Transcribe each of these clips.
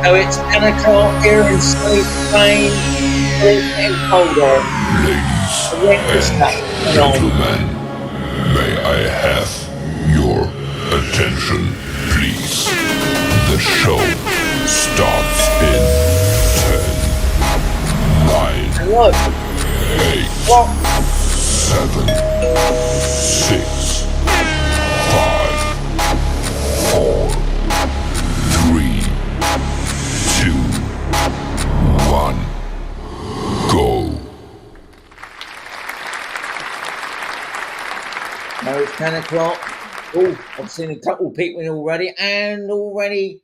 So it's 10 o'clock here in sunny Spain. It's getting colder. Ladies The winter stuff and going on. gentlemen, may I have your attention, please? The show starts in 10, 9, And look, 8, what? 7, 6, 5, 4, 3, 2, 1, go. Now it's 10 o'clock. Oh, I've seen a couple of people in already, and already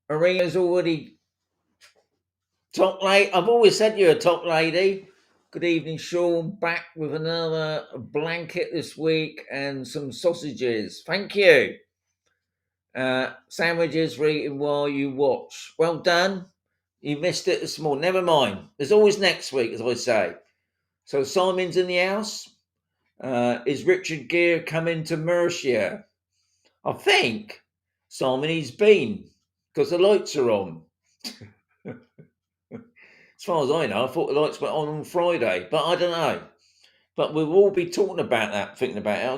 Arena's already top late. I've always said you're a top lady. Good evening, Sean. Back with another blanket this week and some sausages. Thank you. Sandwiches for eating while you watch. Well done. You missed it this morning. Never mind. There's always next week, as I say. So Simon's in the house. Is Richard Gere coming to Murcia? I think, Simon, he's been, because the lights are on. As far as I know, I thought the lights were on Friday, but I don't know. But we'll all be talking about that, thinking about it.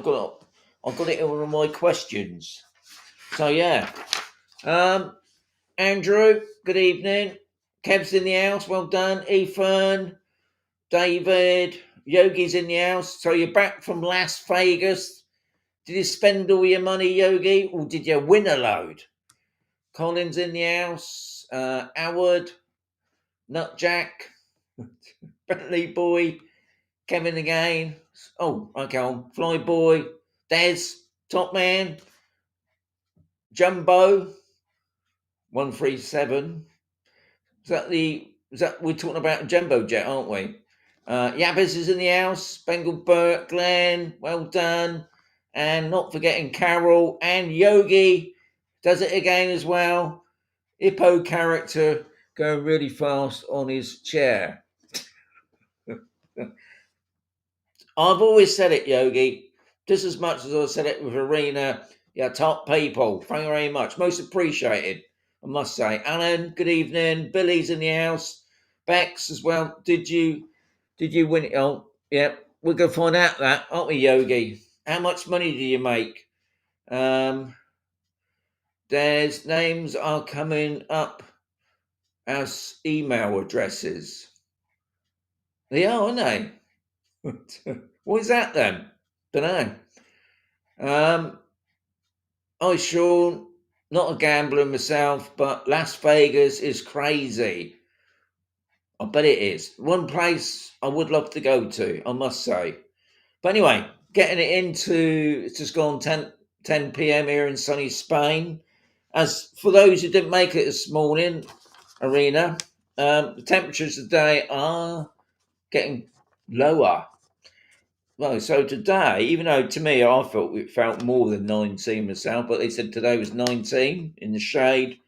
I've got it in one of my questions. So yeah. Andrew, good evening. Kev's in the house, well done. Ethan, David, Yogi's in the house. So you're back from Las Vegas. Did you spend all your money, Yogi, or did you win a load? Colin's in the house. Howard, Nutjack, Bentley Boy, Kevin again. Oh, okay, on Fly Boy, Des, Top Man, Jumbo, 137. Is that we're talking about Jumbo Jet, aren't we? Yabbers is in the house. Bengal Burt, Glenn, well done. And not forgetting Carol and Yogi does it again as well. Hippo character going really fast on his chair. I've always said it, Yogi, just as much as I said it with Arena. Yeah, top people. Thank you very much. Most appreciated, I must say. Alan, good evening. Billy's in the house. Bex as well. Did you win it? Oh, yeah. We're gonna find out that, aren't we, Yogi? How much money do you make? There's names are coming up as email addresses. They are, aren't they? What is that then? Don't know. Hi, Sean. Not a gambler myself, but Las Vegas is crazy. I bet it is. One place I would love to go to, I must say. But anyway, getting it into, it's just gone 10 p.m. here in sunny Spain. As for those who didn't make it this morning, Arena, the temperatures today are getting lower. Well, so today, even though to me I felt it felt more than 19 myself, but they said today was 19 in the shade.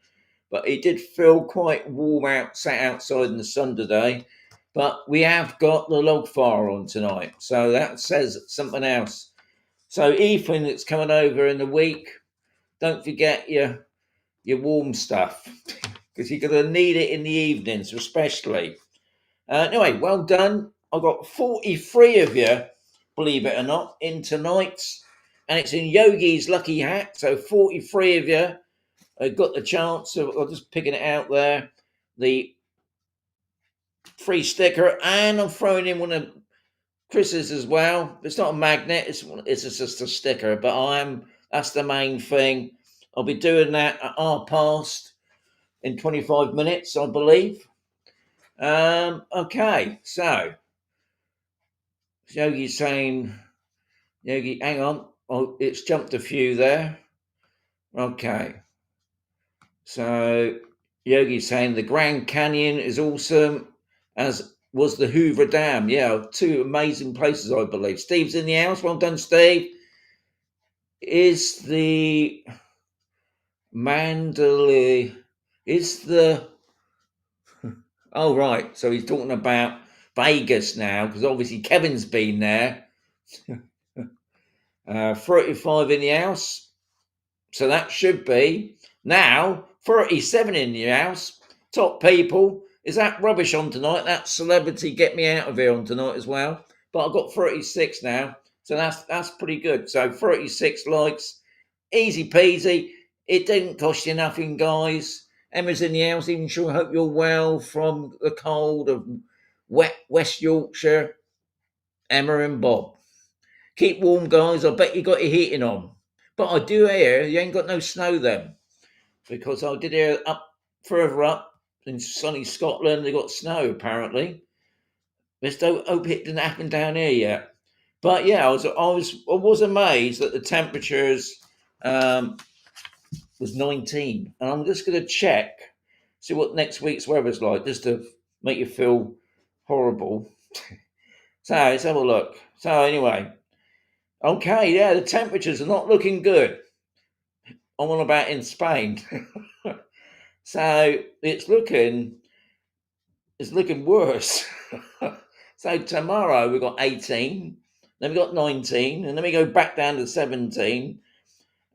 But it did feel quite warm out, sat outside in the sun today. But we have got the log fire on tonight, so that says something else. So Ethan, that's coming over in the week, don't forget your warm stuff because you're going to need it in the evenings, especially. Anyway, well done. I've got 43 of you, believe it or not, in tonight's, and it's in Yogi's lucky hat. So 43 of you got the chance of, I'm just picking it out there, the free sticker, and I'm throwing in one of Chris's as well. It's not a magnet, it's just a sticker, but that's the main thing. I'll be doing that at past in 25 minutes, I believe. Okay, so Yogi's saying, Yogi, hang on. Oh, it's jumped a few there. Okay. So Yogi's saying the Grand Canyon is awesome, as was the Hoover Dam. Yeah, two amazing places, I believe. Steve's in the house. Well done, Steve. Is the Mandalay, is the, oh, right. So he's talking about Vegas now, because obviously Kevin's been there. 35 in the house. So that should be. Now, 37 in your house. Top people. Is that rubbish on tonight? That celebrity get me out of here on tonight as well. But I've got 36 now. So that's pretty good. So 36 likes. Easy peasy. It didn't cost you nothing, guys. Emma's in the house. Even sure, hope you're well from the cold of wet West Yorkshire. Emma and Bob. Keep warm, guys. I bet you got your heating on. But I do hear you ain't got no snow then. Because I did hear further up in sunny Scotland, they got snow apparently. Just don't hope it didn't happen down here yet. But yeah, I was amazed that the temperatures was 19, and I'm just going to check, see what next week's weather's like, just to make you feel horrible. So let's have a look. So anyway, okay, yeah, the temperatures are not looking good. I'm on about in Spain. So it's looking worse. So tomorrow we've got 18, then we got 19, and then we go back down to 17.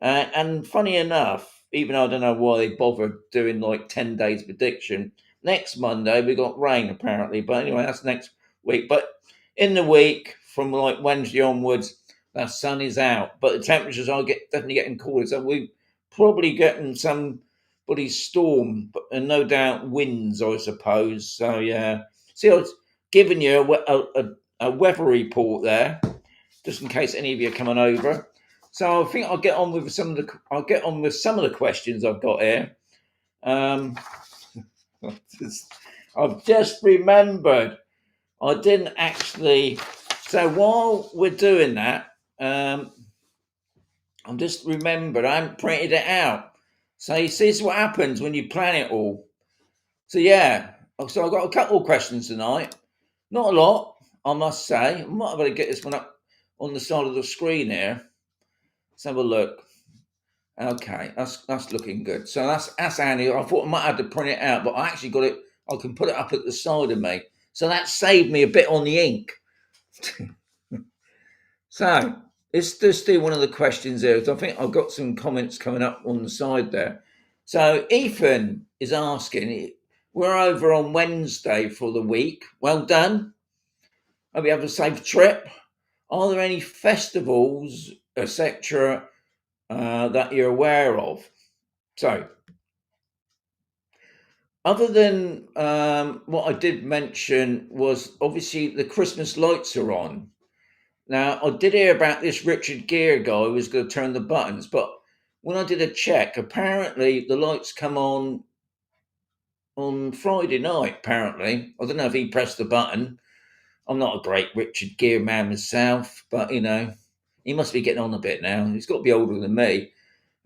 And funny enough, even though I don't know why they bothered doing like 10 days prediction, next Monday we got rain apparently. But anyway, that's next week. But in the week from like Wednesday onwards, the sun is out. But the temperatures are definitely getting cooler. So we're probably getting some bloody storm, and no doubt winds, I suppose. So yeah. See, I was giving you a weather report there, just in case any of you are coming over. So I think I'll get on with some of the questions I've got here. I've just remembered I didn't actually. So while we're doing that, I'm just remembered I haven't printed it out. So you see, this is what happens when you plan it all. So yeah, so I've got a couple of questions tonight. Not a lot, I must say. I might have got to get this one up on the side of the screen here. Let's have a look. Okay, that's looking good. So that's Annie. I thought I might have to print it out, but I actually got it. I can put it up at the side of me. So that saved me a bit on the ink. So let's just do one of the questions here. I think I've got some comments coming up on the side there. So Ethan is asking, we're over on Wednesday for the week. Well done. Hope you have a safe trip. Are there any festivals, etc., that you're aware of? So, other than what I did mention was obviously the Christmas lights are on. Now, I did hear about this Richard Gere guy who was going to turn the buttons, but when I did a check, apparently the lights come on Friday night, apparently. I don't know if he pressed the button. I'm not a great Richard Gere man myself, but, he must be getting on a bit now. He's got to be older than me.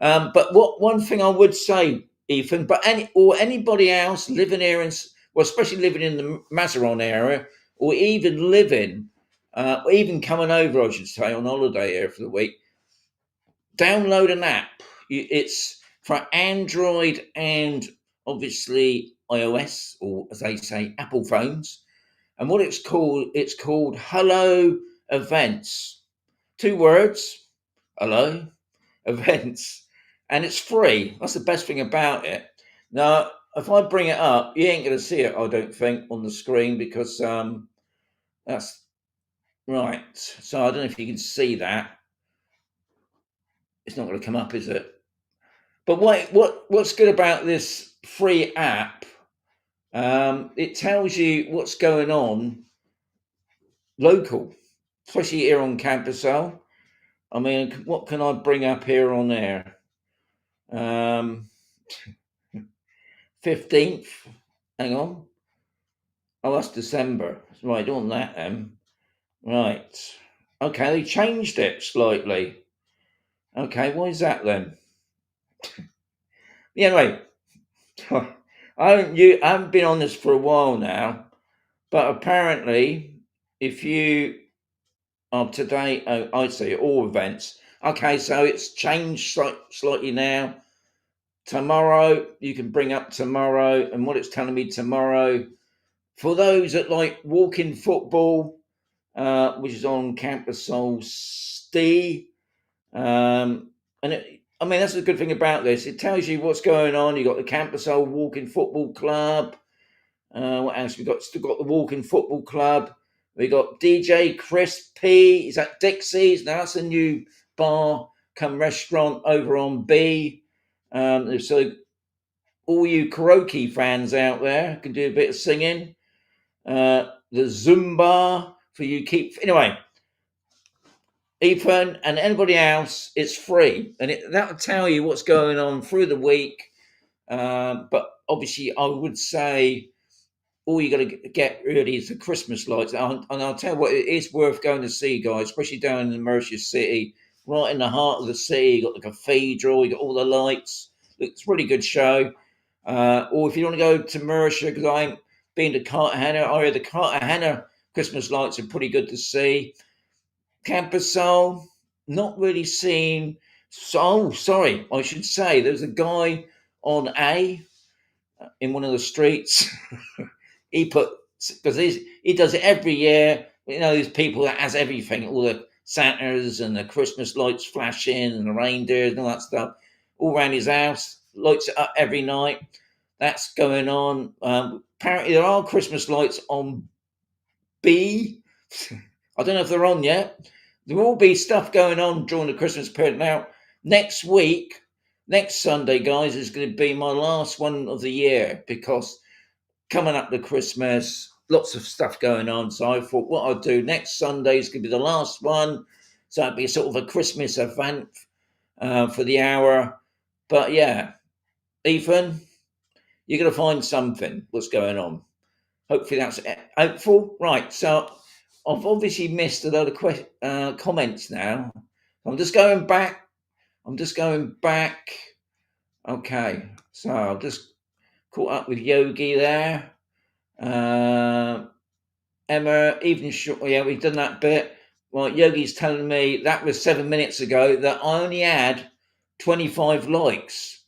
But one thing I would say, Ethan, but anybody else living here, especially living in the Mazarron area, or even living, or even coming over, I should say, on holiday here for the week, download an app. It's for Android and obviously iOS, or as they say, Apple phones. And what it's called Hello Events. 2 words, Hello Events. And it's free. That's the best thing about it. Now, if I bring it up, you ain't going to see it, I don't think, on the screen, because that's right. So I don't know if you can see that. It's not going to come up, is it? But what's good about this free app? It tells you what's going on local, especially here on Camposol. I mean, what can I bring up here on there? 15th. Hang on. Oh, that's December. Right, don't want that then. Right. Okay, they changed it slightly. Okay, why is that then? Anyway, I haven't been on this for a while now, but apparently, if you are today, I see all events. Okay, so it's changed slightly now. Tomorrow, you can bring up tomorrow, and what it's telling me tomorrow, for those that like walking football, which is on Camposol STI, and I mean, that's the good thing about this. It tells you what's going on. You've got the Camposol Walking Football Club. What else? We've still got the Walking Football Club. We got DJ Chris P. Is that Dixie's? Now that's a new bar come restaurant over on B. So all you karaoke fans out there can do a bit of singing. The Zumba for you anyway. Ethan and anybody else, it's free, and that'll tell you what's going on through the week. But obviously, I would say all you got to get really is the Christmas lights. And I'll tell you what, it is worth going to see, guys, especially down in Murcia City, right in the heart of the city. You got the cathedral, you got all the lights. It's a really good show. Or if you want to go to Murcia, because I ain't been to Cartagena, I heard the Cartagena Christmas lights are pretty good to see. Camposol, not really seen. So, sorry, I should say there's a guy on A in one of the streets. He put, because he does it every year. You know, these people that has everything, all the Santas and the Christmas lights flashing and the reindeers and all that stuff, all around his house. Lights it up every night. That's going on. Apparently, there are Christmas lights on B. I don't know if they're on yet. There will be stuff going on during the Christmas period. Now, next week, next Sunday, guys, is going to be my last one of the year because coming up to Christmas, lots of stuff going on. So I thought what I'll do next Sunday is going to be the last one. So it'll be sort of a Christmas event for the hour. But yeah, Ethan, you're going to find something what's going on. Hopefully that's helpful. Right, so I've obviously missed a lot of comments now. I'm just going back. Okay, so I've just caught up with Yogi there. Emma, even short, yeah, we've done that bit. Well, Yogi's telling me that was 7 minutes ago that I only had 25 likes.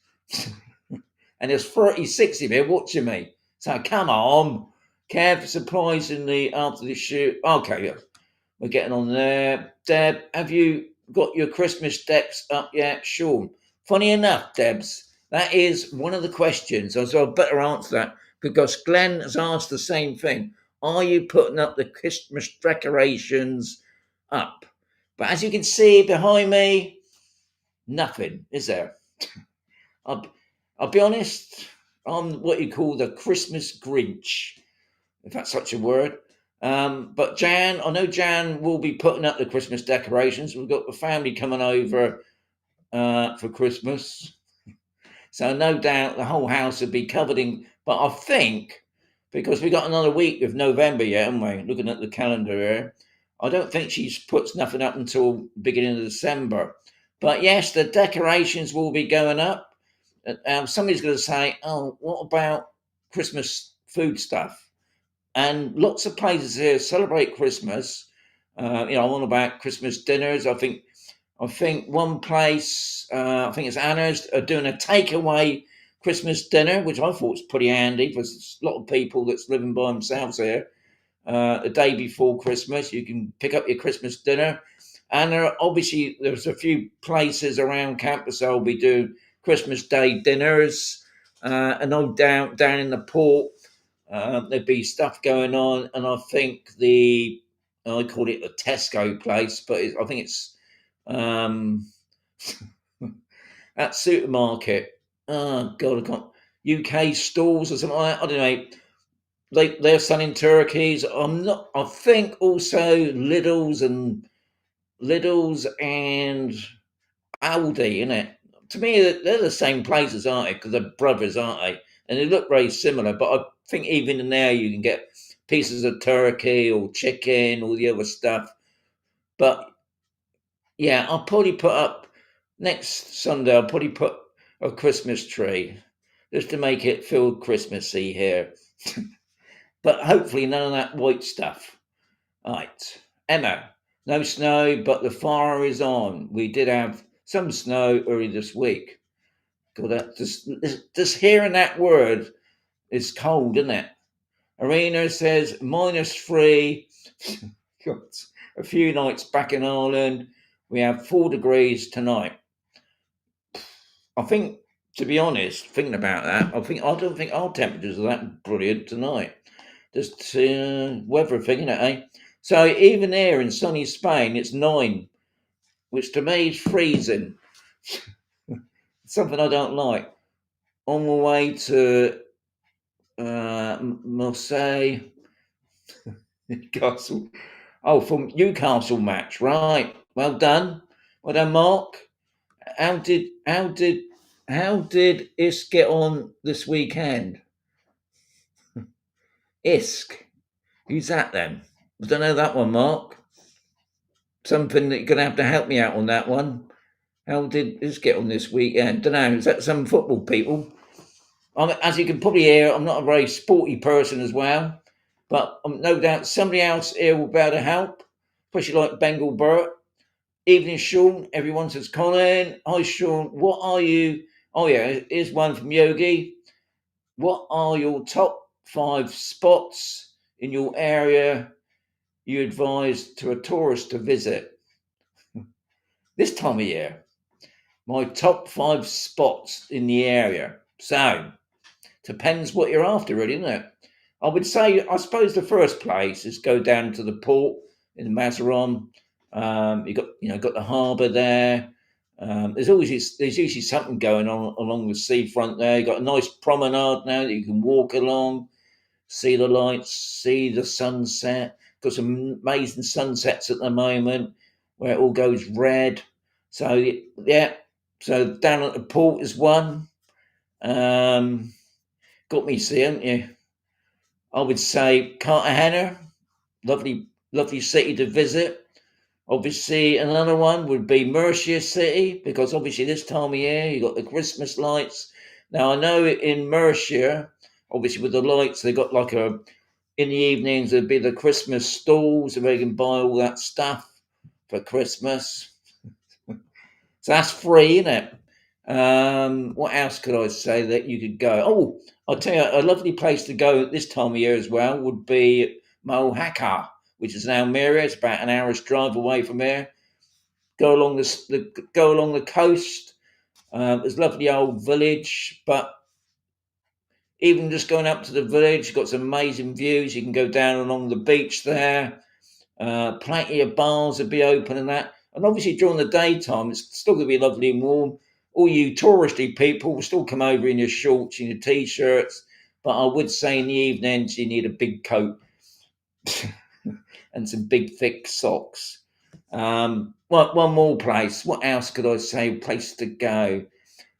And there's 36 of you watching me. So come on. Kev, surprisingly, after the shoot. Okay, yeah, we're getting on there. Deb, have you got your Christmas decks up yet? Sure. Funny enough, Debs, that is one of the questions. So I better answer that because Glenn has asked the same thing. Are you putting up the Christmas decorations up? But as you can see behind me, nothing, is there? I'll be honest, I'm what you call the Christmas Grinch, if that's such a word. But Jan, I know Jan will be putting up the Christmas decorations. We've got the family coming over for Christmas. So no doubt the whole house will be covered in, but I think, because we got another week of November yet, haven't we? Looking at the calendar here. I don't think she puts nothing up until beginning of December. But yes, the decorations will be going up. Somebody's going to say, oh, what about Christmas food stuff? And lots of places here celebrate Christmas. I'm on about Christmas dinners. I think one place, I think it's Anna's, are doing a takeaway Christmas dinner, which I thought was pretty handy because there's a lot of people that's living by themselves here. The day before Christmas, you can pick up your Christmas dinner. And there's a few places around Camposol will be doing Christmas Day dinners. And no doubt down in the port, there'd be stuff going on. And I think I call it the Tesco place, but I think it's that supermarket. Oh God, I can't. UK stores or something like that. I don't know. They're selling turkeys. I think also Lidl's and Aldi, innit? To me, they're the same places, aren't they? Because they're brothers, aren't they? And they look very similar. But I think even in there, you can get pieces of turkey or chicken, all the other stuff. But yeah, I'll probably put up next Sunday. I'll probably put a Christmas tree just to make it feel Christmassy here. But hopefully, none of that white stuff. All right, Emma. No snow, but the fire is on. We did have some snow early this week. God, that just hearing that word is cold, isn't it? Arena says -3. God, a few nights back in Ireland, we have 4 degrees tonight. I think, to be honest, thinking about that, I don't think our temperatures are that brilliant tonight. Just weather thing, isn't it, eh? So even here in sunny Spain, it's 9, which to me is freezing. Something I don't like. On my way to Marseille, Newcastle. Oh, from Newcastle match, right? Well done, Mark. How did Isk get on this weekend? Isk, who's that then? I don't know that one, Mark. Something that you're gonna have to help me out on that one. How did Isk get on this weekend? Don't know. Is that some football people? As you can probably hear, I'm not a very sporty person as well, but no doubt somebody else here will be able to help, especially like Bengal Bert. Evening, Sean. Everyone says, Colin. Hi, Sean. What are you? Oh, yeah, here's one from Yogi. What are your top 5 spots in your area you advise to a tourist to visit this time of year? My top 5 spots in the area. So, depends what you're after, really, isn't it? I would say, I suppose the first place is go down to the port in Mazarron. Got the harbour there. There's usually something going on along the seafront there. You've got a nice promenade now that you can walk along, see the lights, see the sunset. Got some amazing sunsets at the moment where it all goes red. So yeah, so down at the port is one. Got me see, haven't you? I would say Cartagena, lovely city to visit. Obviously, another one would be Murcia City, because obviously this time of year you got the Christmas lights. Now I know in Murcia, obviously with the lights, they got like in the evenings there'd be the Christmas stalls where you can buy all that stuff for Christmas. So that's free, isn't it? What else could I say that you could go? Oh, I'll tell you, a lovely place to go this time of year as well would be Mojaca, which is in Almeria. It's about an hour's drive away from here. Go along go along the coast. There's a lovely old village, but even just going up to the village, you've got some amazing views. You can go down along the beach there. Plenty of bars will be open and that. And obviously during the daytime, it's still going to be lovely and warm. All you touristy people will still come over in your shorts and your t-shirts. But I would say in the evenings, you need a big coat and some big, thick socks. One more place. What else could I say? Place to go.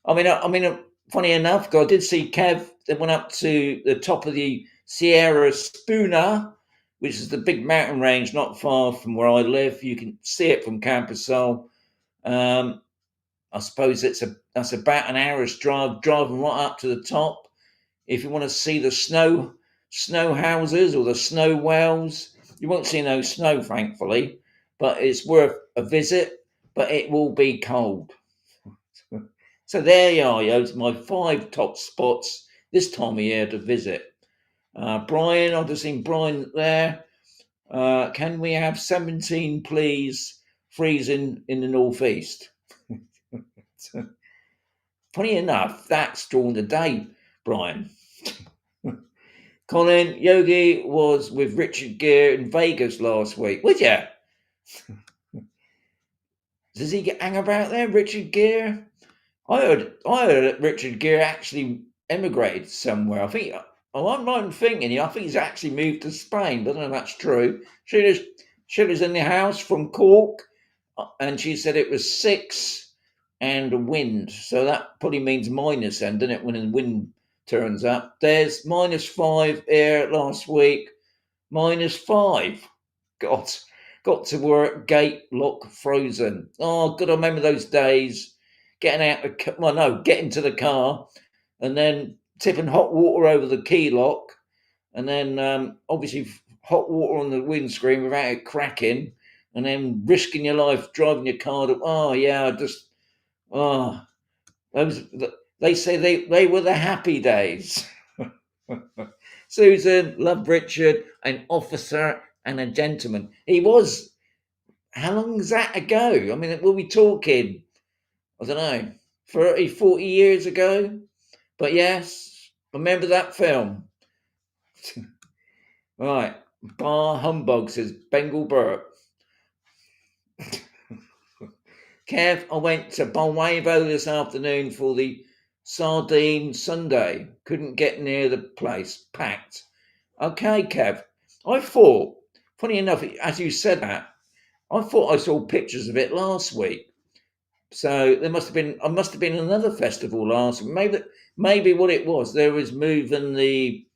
I mean, funny enough, I did see Kev. They went up to the top of the Sierra Spuna, which is the big mountain range not far from where I live. You can see it from Camposol. I suppose that's about an hour's driving right up to the top. If you want to see the snow houses or the snow wells, you won't see no snow, thankfully, but it's worth a visit. But it will be cold. So there you are, yo. It's my 5 top spots this time of year to visit. Brian, I've just seen Brian there. Can we have 17, please? Freezing in the northeast. Funny enough, that's during the day, Brian. Colin, Yogi was with Richard Gere in Vegas last week. Would ya? Does he hang about there, Richard Gere? I heard that Richard Gere actually emigrated somewhere. I'm right in thinking. I think he's actually moved to Spain, but I don't know if that's true. She was in the house from Cork, and she said it was 6 and wind. So that probably means minus then, doesn't it, when the wind turns up? There's -5 here last week, -5. Got to work, gate lock frozen. Oh, God, I remember those days. Getting to the car and then tipping hot water over the key lock, and then obviously hot water on the windscreen without it cracking, and then risking your life driving your car to, those, they say they were the happy days. Susan, love Richard, an officer and a gentleman. He was. How long is that ago? I mean, we'll be talking, I don't know, 30, 40 years ago. But yes, remember that film. Right. Bar humbug, says Bengal Burt. Kev, I went to Bolwavo this afternoon for the Sardine Sunday. Couldn't get near the place. Packed. Okay, Kev. I thought, funny enough, as you said that, I thought I saw pictures of it last week. So there must have been, I must have been another festival last week. Maybe what it was, there was moving the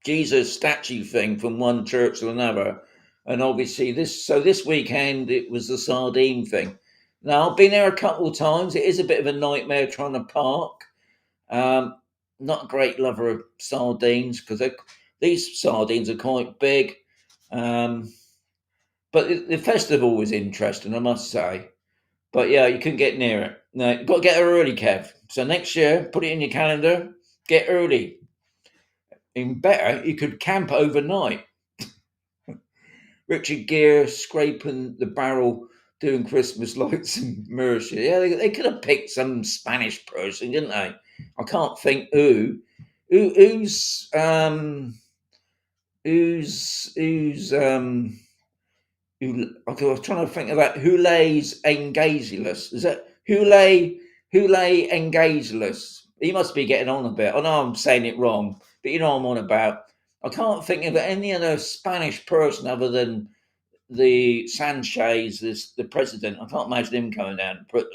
Jesus statue thing from one church to another. And obviously this weekend it was the sardine thing. Now I've been there a couple of times. It is a bit of a nightmare trying to park. Not a great lover of sardines because these sardines are quite big. But the festival was interesting, I must say. But yeah, you couldn't get near it. No, you've got to get there early, Kev. So next year, put it in your calendar, get early. Even better, you could camp overnight. Richard Gere scraping the barrel doing Christmas lights in Murcia. Yeah, they could have picked some Spanish person, didn't they? I can't think who. Who's I was trying to think of that. Hulay's Engageless. Is that Hulay Engageless? He must be getting on a bit. I know I'm saying it wrong, but you know what I'm on about. I can't think of any other Spanish person other than the Sanchez, the president. I can't imagine him coming down and put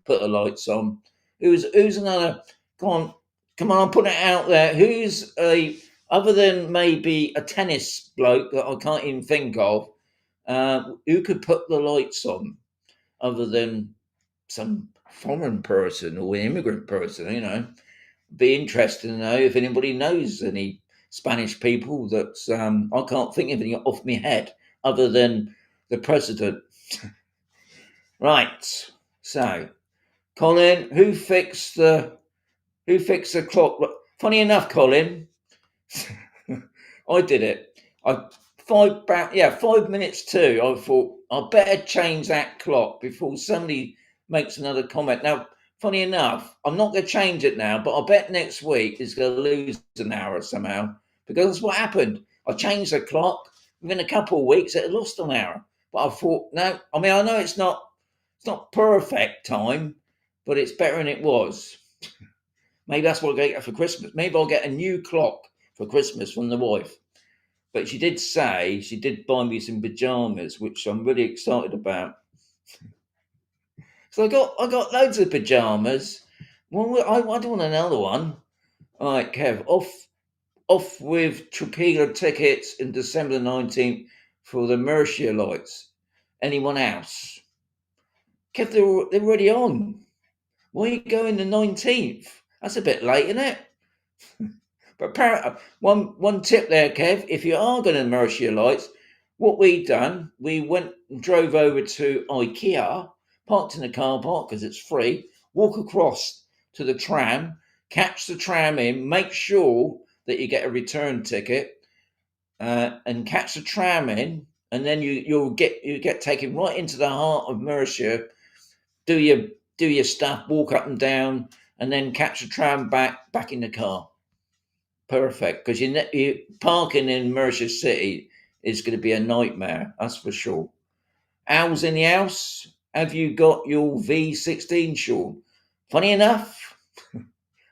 the lights on. Who's another? Come on, put it out there. Who's a other than maybe a tennis bloke that I can't even think of? Who could put the lights on other than some foreign person or an immigrant person? You know, be interested to know if anybody knows any Spanish people that I can't think of any off my head other than the president. Right. So, Colin, who fixed the clock? Funny enough, Colin, I did it. 5 minutes to. I thought I better change that clock before somebody makes another comment. Now, funny enough, I'm not going to change it now, but I bet next week it's going to lose an hour somehow because that's what happened. I changed the clock within a couple of weeks. It lost an hour, but I thought no. I mean, I know it's not perfect time, but it's better than it was. Maybe that's what I'll get for Christmas. Maybe I'll get a new clock for Christmas from the wife. But she did say she did buy me some pajamas, which I'm really excited about. So I got loads of pajamas. Well, I don't want another one. All right, Kev, off with Tequila tickets in December the 19th for the Murcia lights. Anyone else? Kev, they're already on. Why are you going the 19th? That's a bit late, isn't it? But apparently, one tip there, Kev, if you are going to immerse your lights, what we done, we went and drove over to IKEA, parked in the car park because it's free, walk across to the tram, catch the tram in, make sure that you get a return ticket, and catch the tram in, and then you get taken right into the heart of Murcia, do your stuff, walk up and down, and then catch the tram back in the car. Perfect, because you parking in Murcia City is going to be a nightmare. That's for sure. Al's in the house. Have you got your V16, Sean? Funny enough,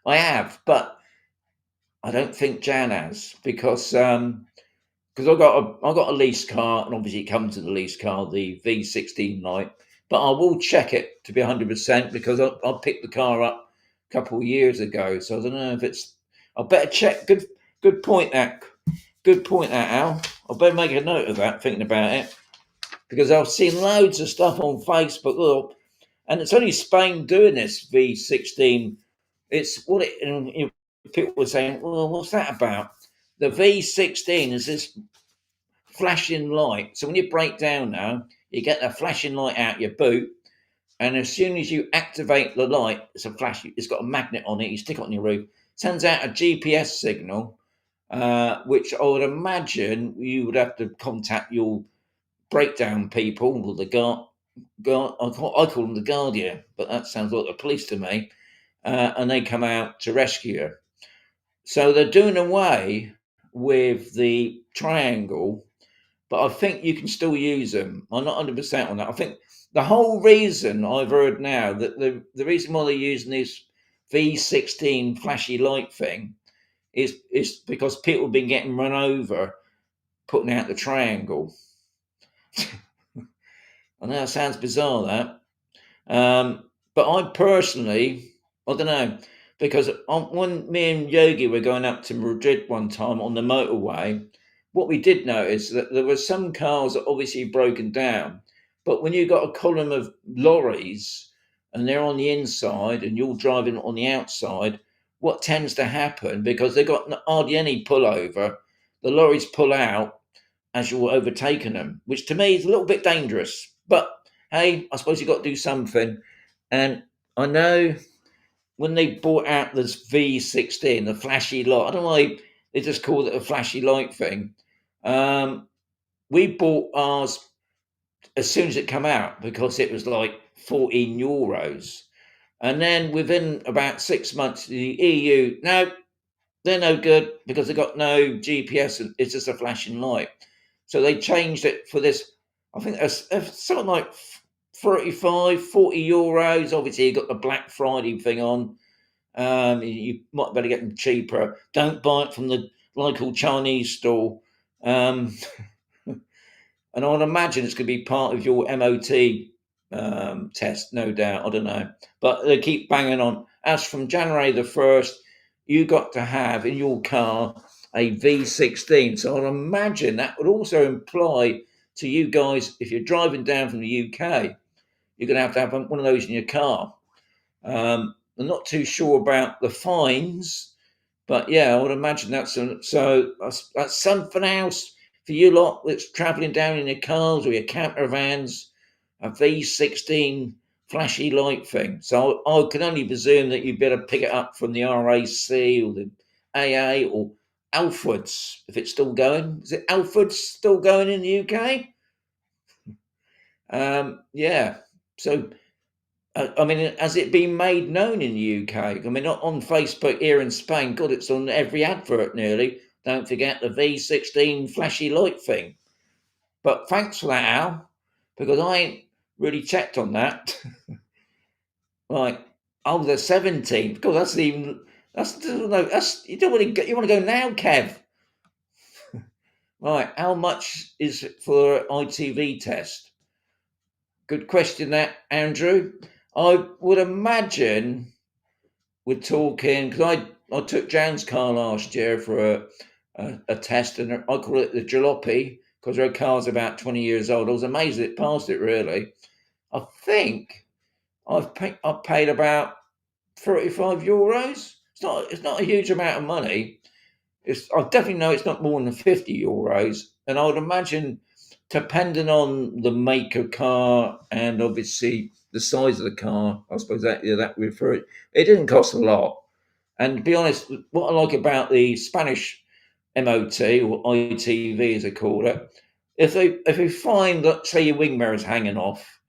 I have, but I don't think Jan has because I got a lease car, and obviously it comes with the lease car, the V16 light. But I will check it to be 100% because I picked the car up a couple of years ago, so I don't know if it's. I better check. Good point, that. Good point, that Al. I better make a note of that. Thinking about it, because I've seen loads of stuff on Facebook, and it's only Spain doing this V16. It's what it. And people were saying, "Well, what's that about?" The V16 is this flashing light. So when you break down now, you get a flashing light out your boot, and as soon as you activate the light, it's a flash. It's got a magnet on it. You stick it on your roof. Sends out a GPS signal, which I would imagine you would have to contact your breakdown people or the guard. I call them the Guardian, but that sounds like the police to me. And they come out to rescue her. So they're doing away with the triangle, but I think you can still use them. I'm not 100% on that. I think the whole reason I've heard now that the reason why they're using this V16 flashy light thing is because people have been getting run over putting out the triangle. I know that sounds bizarre, that. But I personally, I don't know, because when me and Yogi were going up to Madrid one time on the motorway, what we did notice that there were some cars that obviously broken down, but when you've got a column of lorries and they're on the inside and you're driving on the outside, what tends to happen, because they've got hardly any pullover, the lorries pull out as you're overtaking them, which to me is a little bit dangerous. But hey, I suppose you've got to do something. And I know when they brought out this V16, the flashy light, I don't know why they just called it a flashy light thing. We bought ours as soon as it came out because it was like 14 euros. And then within about 6 months, the EU, no, they're no good because they've got no GPS. It's just a flashing light. So they changed it for this. I think that's something like 35, 40 euros. Obviously, you got the Black Friday thing on. You might better get them cheaper. Don't buy it from the local Chinese store. And I would imagine it's going to be part of your MOT test, no doubt. I don't know. But they keep banging on. As from January the 1st, you got to have in your car a V16. So I'd imagine that would also imply to you guys, if you're driving down from the UK, you're going to have one of those in your car. I'm not too sure about the fines, but yeah, I would imagine that's that's something else for you lot that's travelling down in your cars or your camper vans, a V16 flashy light thing. So I can only presume that you better pick it up from the RAC or the AA or Alfred's, if it's still going. Is it Alfred's still going in the UK? Yeah. So I mean, has it been made known in the UK? I mean, not on Facebook here in Spain. God, it's on every advert nearly. Don't forget the V16 flashy light thing. But thanks for that, Al, because I ain't really checked on that. Right. Oh, the 17th. God, that's even. That's no. That's you don't want to go. You want to go now, Kev? Right. How much is it for ITV test? Good question, that Andrew. I would imagine we're talking, because I took Jan's car last year for a test, and I call it the jalopy because her car's about 20 years old. I was amazed it passed it, really. I think I've paid about 35 euros. It's not a huge amount of money. I definitely know it's not more than 50 euros, and I would imagine, depending on the make of car and obviously the size of the car, I suppose that refer it didn't cost a lot. And to be honest, what I like about the Spanish MOT or ITV as they call it, if they find that, say, your wing mirror's hanging off,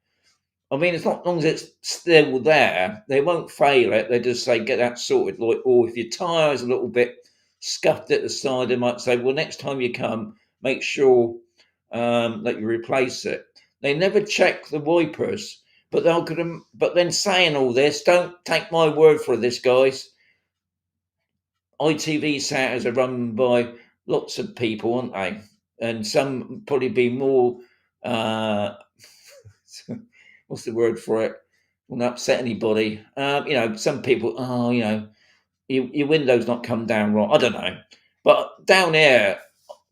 I mean, it's not as long as it's still there, they won't fail it. They just say get that sorted. Like, or if your tyre's a little bit scuffed at the side, they might say, well, next time you come, make sure that you replace it. They never check the wipers, but But then saying all this, don't take my word for this, guys. ITV centres are run by lots of people, aren't they? And some probably be more. What's the word for it? Will not upset anybody. Some people. Oh, your window's not come down right. I don't know, but down here,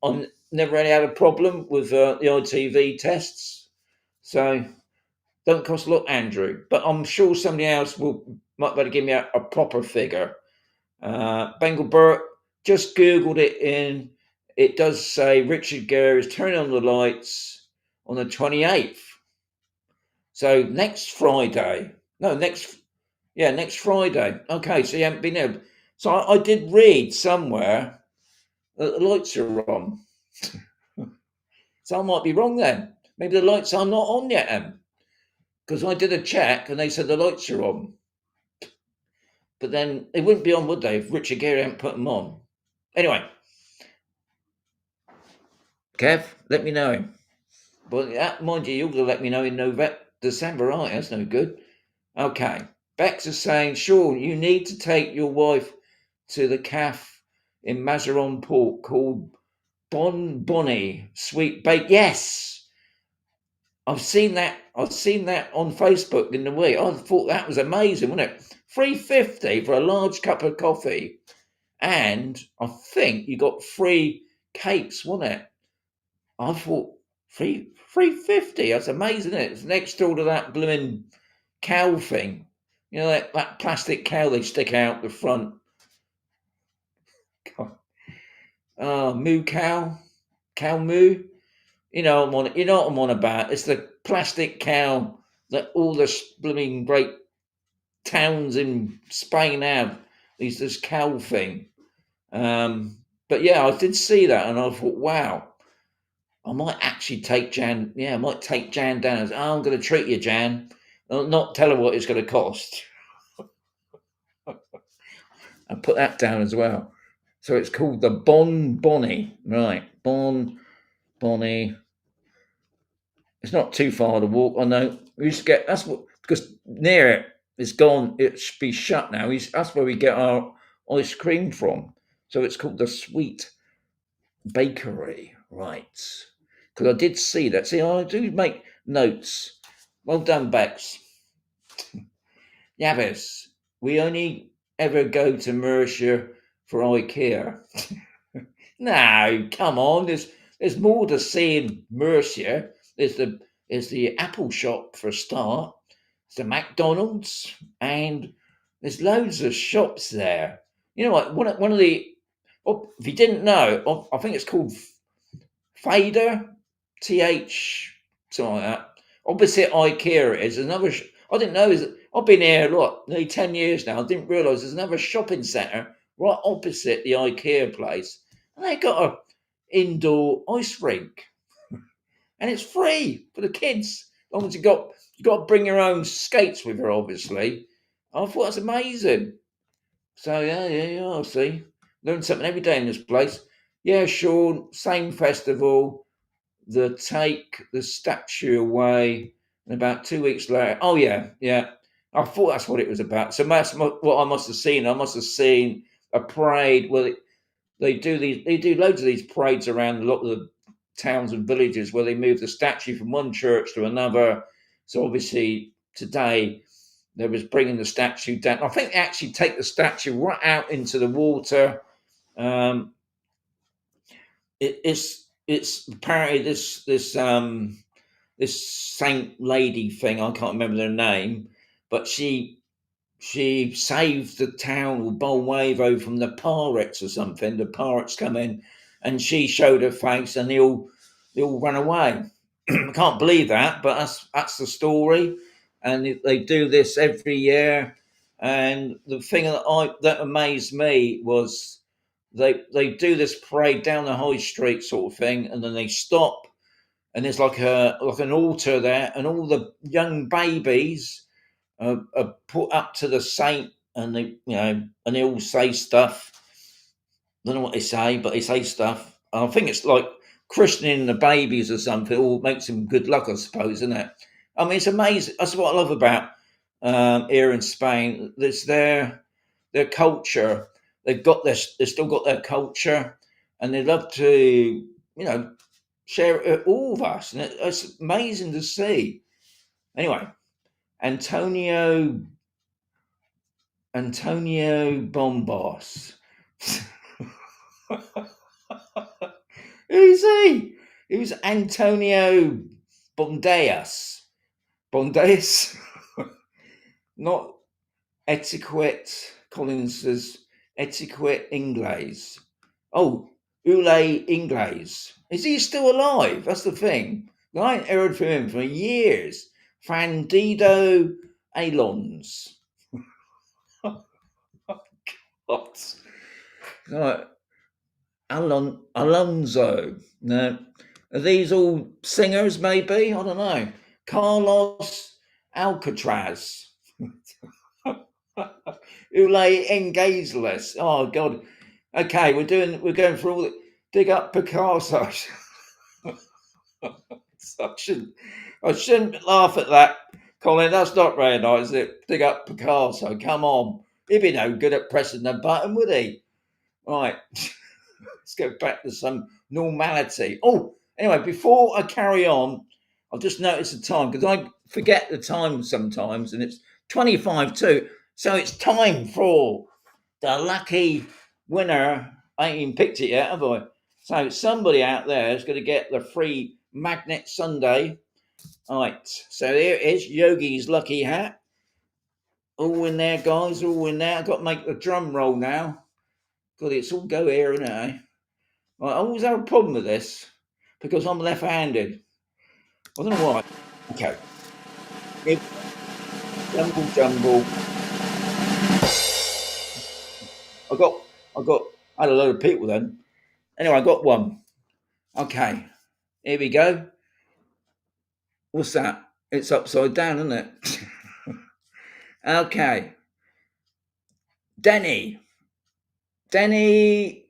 I never really had a problem with the ITV tests. So don't cost a lot, Andrew. But I'm sure somebody else might better give me a proper figure. Bengal Burt, just Googled it in. It does say Richard Gere is turning on the lights on the 28th. So next Friday. No, next Friday. Okay, so you haven't been there. So I did read somewhere that the lights are on. So I might be wrong then. Maybe the lights are not on yet. because I did a check and they said the lights are on. But then they wouldn't be on, would they, if Richard Gere hadn't put them on? Anyway, Kev, let me know. But mind you, you're going to let me know in November, December, right? That's no good. Okay. Bex is saying, sure, you need to take your wife to the cafe in Mazarrón Port called Bonnie Sweet Bake. Yes, I've seen that. I've seen that on Facebook in the week. I thought that was amazing, wasn't it? $3.50 for a large cup of coffee, and I think you got free cakes, wasn't it? I thought $3.50. That's amazing, isn't it? It's next door to that blooming cow thing. You know that plastic cow they stick out the front. Moo cow, cow moo. You know what I'm on about. It's the plastic cow that all the blooming great towns in Spain have. This cow thing. But yeah, I did see that, and I thought, wow, I might actually take Jan. Yeah, I might take Jan down. I'm going to treat you, Jan. I'll not tell her what it's going to cost. I'll put that down as well. So it's called the Bonnie, right? Bonnie. It's not too far to walk. I know. We used to get because near it, it's gone. It should be shut now. That's where we get our ice cream from. So it's called the Sweet Bakery, right? Because I did see that. See, I do make notes. Well done, Bex. Yavis, we only ever go to Murcia for IKEA. No, come on. There's more to see in Murcia. There's the Apple shop for a start. There's the McDonald's, and there's loads of shops there. You know what? One of the if you didn't know, I think it's called Fader, something like that. Opposite IKEA is another. I didn't know. I've been here nearly 10 years now. I didn't realise there's another shopping centre right opposite the IKEA place, and they got a indoor ice rink, and it's free for the kids. As long as you got to bring your own skates with her, obviously. I thought that's amazing. So yeah. I'll see. Learn something every day in this place. Yeah, Sean. Same festival. They take the statue away, and about 2 weeks later. Oh yeah. I thought that's what it was about. So that's what I must have seen. I must have seen a parade where they do loads of these parades around a lot of the towns and villages where they move the statue from one church to another. So obviously today they was bringing the statue down. I think they actually take the statue right out into the water. It's apparently this saint lady thing. I can't remember their name, but she saved the town or Bolwavo from the pirates or something. The pirates come in, and she showed her face, and they all ran away. I can't believe that, but that's the story, and they do this every year. And the thing that amazed me was they do this parade down the high street sort of thing, and then they stop, and there's like an altar there, and all the young babies are put up to the saint, and they all say stuff. I don't know what they say, but they say stuff. I think it's like christening the babies or something. All makes them good luck, I suppose, isn't it? I mean, it's amazing. That's what I love about here in Spain. There's their culture. They've still got their culture, and they love to share it with all of us, and it's amazing to see. Anyway, Antonio Bombos. Who's he? Who's Antonio Bondeas? Bondeas? Not Etiquette. Collins says Etiquette Inglés. Oh, Ule Inglés. Is he still alive? That's the thing. I ain't heard from him for years. Fandido Alons. What? Right. Alonso. No. Are these all singers, maybe? I don't know. Carlos Alcatraz. Ulay Engazeless. Oh God. Okay, we're going for all the dig up Picasso. I shouldn't laugh at that, Colin. That's not very nice, is it? Dig up Picasso. Come on. He'd be no good at pressing the button, would he? Right. Let's go back to some normality. Oh, anyway, before I carry on, I'll just notice the time because I forget the time sometimes, and it's 25 to. So it's time for the lucky winner. I ain't even picked it yet, have I? So somebody out there is going to get the free magnet sundae. All right. So here it is, Yogi's lucky hat. All in there, guys. All in there. I've got to make the drum roll now. God, it's all go here, isn't it? Eh? I always have a problem with this because I'm left-handed. I don't know why. Okay. Jumble. I had a load of people then. Anyway, I got one. Okay. Here we go. What's that? It's upside down, isn't it? Okay. Denny B.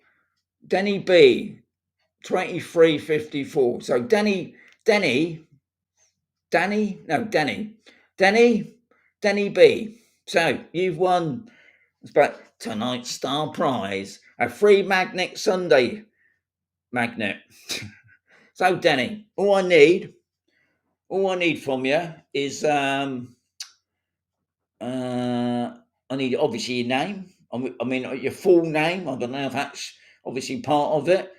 2354. So Denny B. So you've won tonight's star prize, a free magnet Sunday magnet. So Denny, all I need from you is I need obviously your name. I mean your full name. I don't know if that's obviously part of it,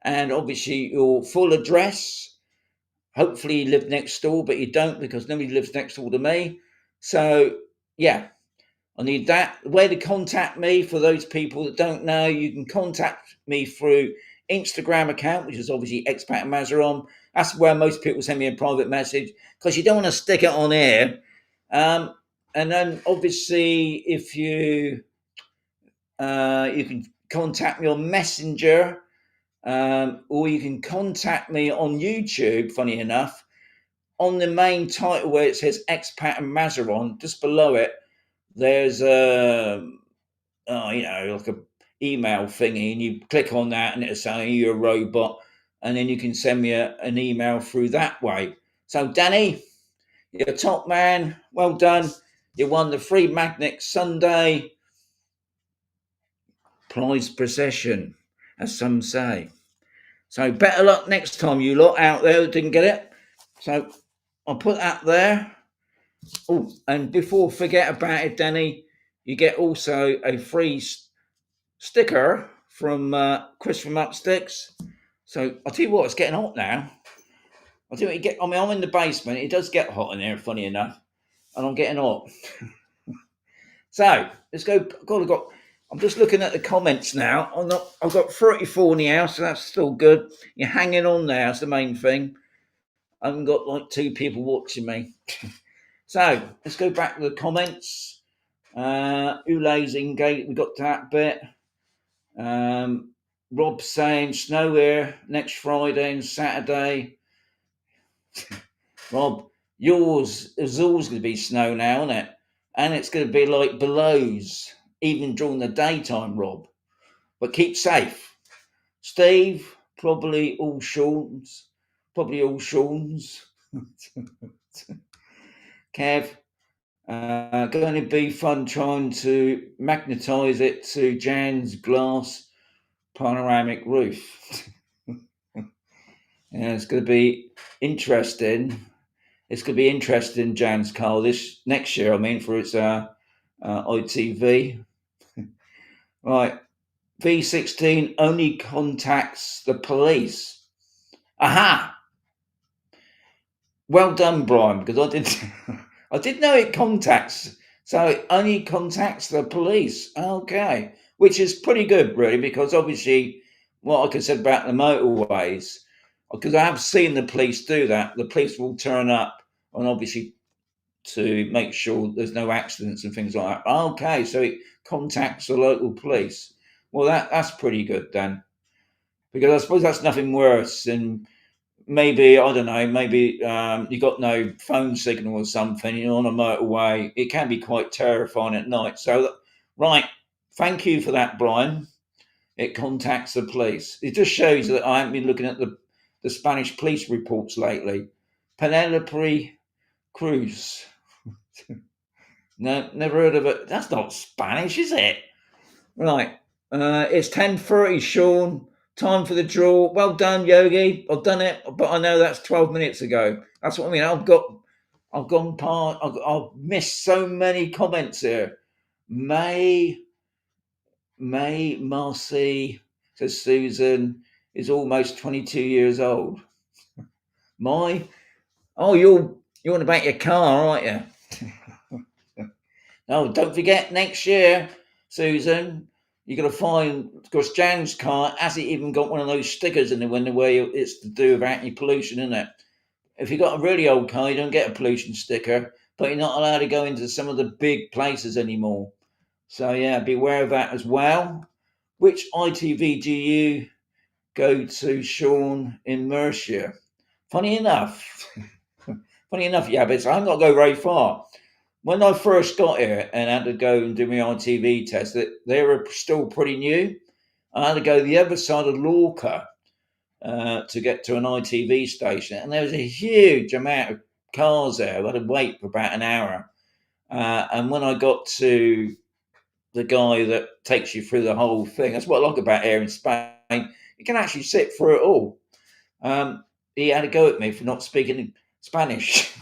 and obviously your full address. Hopefully you live next door, but you don't because nobody lives next door to me. So yeah, I need that. The way to contact me, for those people that don't know, you can contact me through Instagram account, which is obviously Expat Mazarron. That's where most people send me a private message because you don't want to stick it on air. And then obviously if you can contact me on Messenger, or you can contact me on YouTube, funny enough, on the main title where it says Expat and Mazarron, just below it, there's like a email thingy, and you click on that and it'll say you're a robot, and then you can send me an email through that way. So Danny, you're a top man. Well done. You won the free magnet Sunday prize procession, as some say. So better luck next time, you lot out there that didn't get it. So I'll put that there. Oh, and before forget about it, Danny, you get also a free sticker from Chris from UPSTICKS. So I'll tell you what, it's getting hot now. I'll tell you what, I'm in the basement. It does get hot in there, funny enough, and I'm getting hot. So let's go. I'm just looking at the comments now. I've got 34 now, so that's still good. You're hanging on there. That's the main thing. I haven't got like 2 people watching me. So let's go back to the comments. Ulay's engaged. We got to that bit. Rob saying snow here next Friday and Saturday. Rob, yours is always going to be snow now, isn't it? And it's going to be like belows, even during the daytime, Rob. But keep safe. Steve, probably all Sean's. Kev, going to be fun trying to magnetise it to Jan's glass panoramic roof. Yeah, it's going to be interesting. It's going to be interesting, Jan's car this next year. I mean, for its ITV. Right, V16 only contacts the police. Aha! Well done, Brian, because I did know it contacts. So it only contacts the police. Okay, which is pretty good, really, because obviously what I said about the motorways, because I have seen the police do that. The police will turn up and obviously to make sure there's no accidents and things like that. Okay, so it contacts the local police. Well, that's pretty good then, because I suppose that's nothing worse than maybe I don't know. Maybe you got no phone signal or something. You're on a motorway. It can be quite terrifying at night. So, right. Thank you for that, Brian. It contacts the police. It just shows that I haven't been looking at the Spanish police reports lately. Penelope Cruz. No, never heard of it. That's not Spanish, is it? Right. It's 10:30, Sean. Time for the draw. Well done, Yogi. I've done it, but I know that's 12 minutes ago. That's what I mean. I've gone past. I've missed so many comments here. May Marcy, says Susan, is almost 22 years old. You're on about your car, aren't you? Oh, don't forget next year, Susan, you're going to find, because Jan's car hasn't even got one of those stickers in the window where it's to do with anti-pollution, isn't it? If you've got a really old car, you don't get a pollution sticker, but you're not allowed to go into some of the big places anymore. So, yeah, beware of that as well. Which ITV do you go to, Sean, in Murcia? Funny enough, yeah, but I haven't got to go very far. When I first got here and had to go and do my ITV test, they were still pretty new. I had to go the other side of Lorca to get to an ITV station, and there was a huge amount of cars there. I had to wait for about an hour. And when I got to the guy that takes you through the whole thing, that's what I like about here in Spain. You can actually sit through it all. He had a go at me for not speaking Spanish.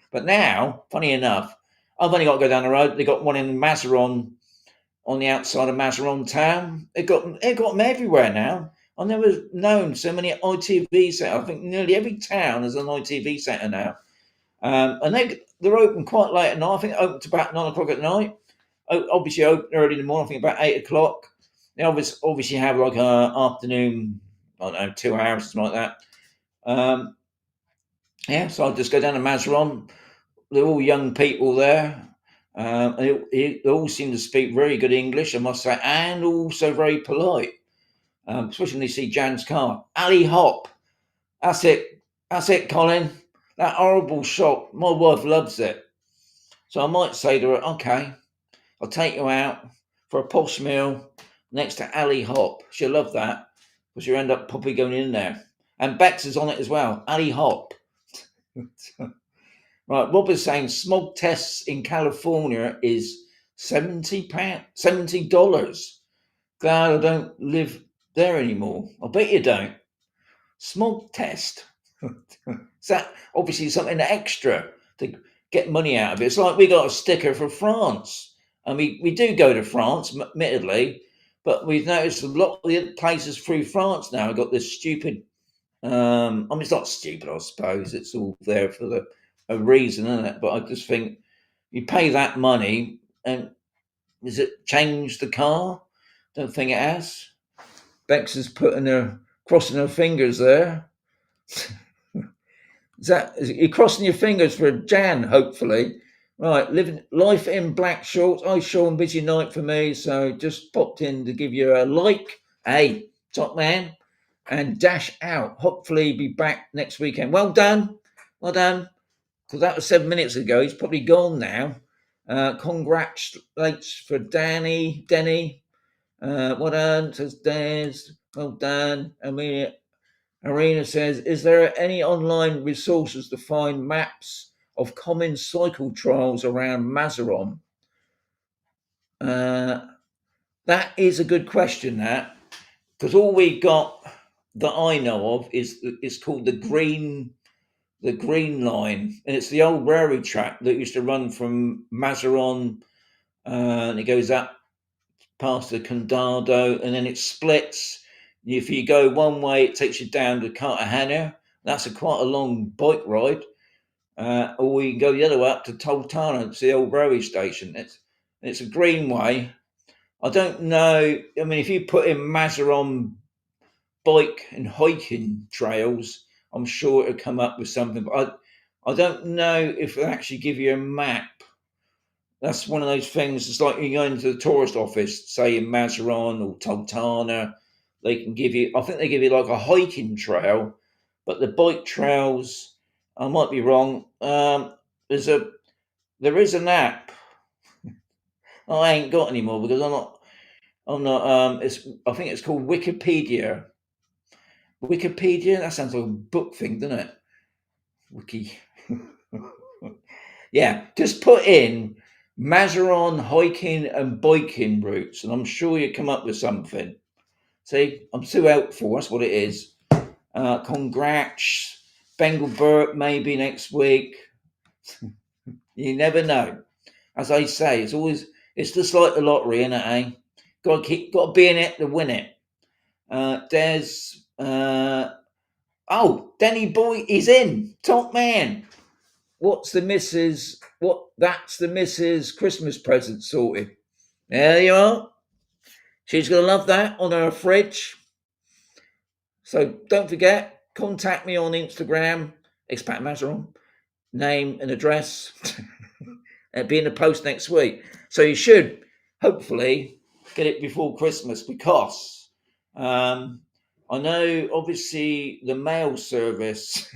But now, funny enough, I've only got to go down the road. They got one in Mazarron, on the outside of Mazarron town. They got them everywhere now. I've never known so many ITV centres. I think nearly every town has an ITV centre now. And they're open quite late at night. I think they open to about 9 o'clock at night. Obviously open early in the morning, I think about 8 o'clock. They obviously have like an afternoon, I don't know, 2 hours, something like that. So I'll just go down to Mazarron. They're all young people there. They all seem to speak very good English, I must say, and also very polite. Especially when they see Jan's car. Ali Hop. That's it, Colin. That horrible shop. My wife loves it. So I might say to her, okay, I'll take you out for a posh meal next to Ali Hop. She'll love that, because you'll end up probably going in there. And Bex is on it as well. Ali Hop. Right, Rob is saying smog tests in California is $70. Glad I don't live there anymore. I bet you don't. Smog test. Is that obviously something extra to get money out of it? It's like we got a sticker for France. And we do go to France, admittedly, but we've noticed a lot of the places through France now have got this stupid, it's not stupid, I suppose. It's all there for a reason, isn't it? But I just think you pay that money, and does it change the car? Don't think it has. Bex is crossing her fingers there. Is you crossing your fingers for Jan, hopefully? Right, living life in black shorts. Oh, Sean, busy night for me, so just popped in to give you a like. Hey, top man, and dash out. Hopefully, be back next weekend. Well done, because that was 7 minutes ago. He's probably gone now. Congratulations for Denny. Well done, says Des. Well done. Arena says, is there any online resources to find maps of common cycle trails around Mazarron? That is a good question, that, because all we got that I know of is called the Green Line, and it's the old railway track that used to run from Mazarron, and it goes up past the Condado, and then it splits. If you go one way, it takes you down to Cartagena. That's quite a long bike ride. Or you can go the other way up to Toltana. It's the old railway station. It's a greenway. I don't know. I mean, if you put in Mazarron bike and hiking trails, I'm sure it'll come up with something. But I don't know if they actually give you a map. That's one of those things. It's like you go into the tourist office, say in Mazarron or Toltana, they can give you, I think they give you like a hiking trail, But the bike trails, I might be wrong. There is an app. I ain't got anymore because I'm not. I think it's called Wikipedia. Wikipedia. That sounds like a book thing, doesn't it? Wiki. Yeah, just put in Mazarron hiking and biking routes, and I'm sure you come up with something. See, I'm too helpful. That's what it is. Congrats, Bengal Burt maybe next week. You never know. As I say, it's just like the lottery, isn't it? Eh? Got to be in it to win it. Denny boy is in. Top man. That's the missus Christmas present sorted. There you are. She's gonna love that on her fridge. So don't forget, contact me on Instagram, Expat Mazarron, name and address. It'll be in the post next week. So you should hopefully get it before Christmas because I know obviously the mail service,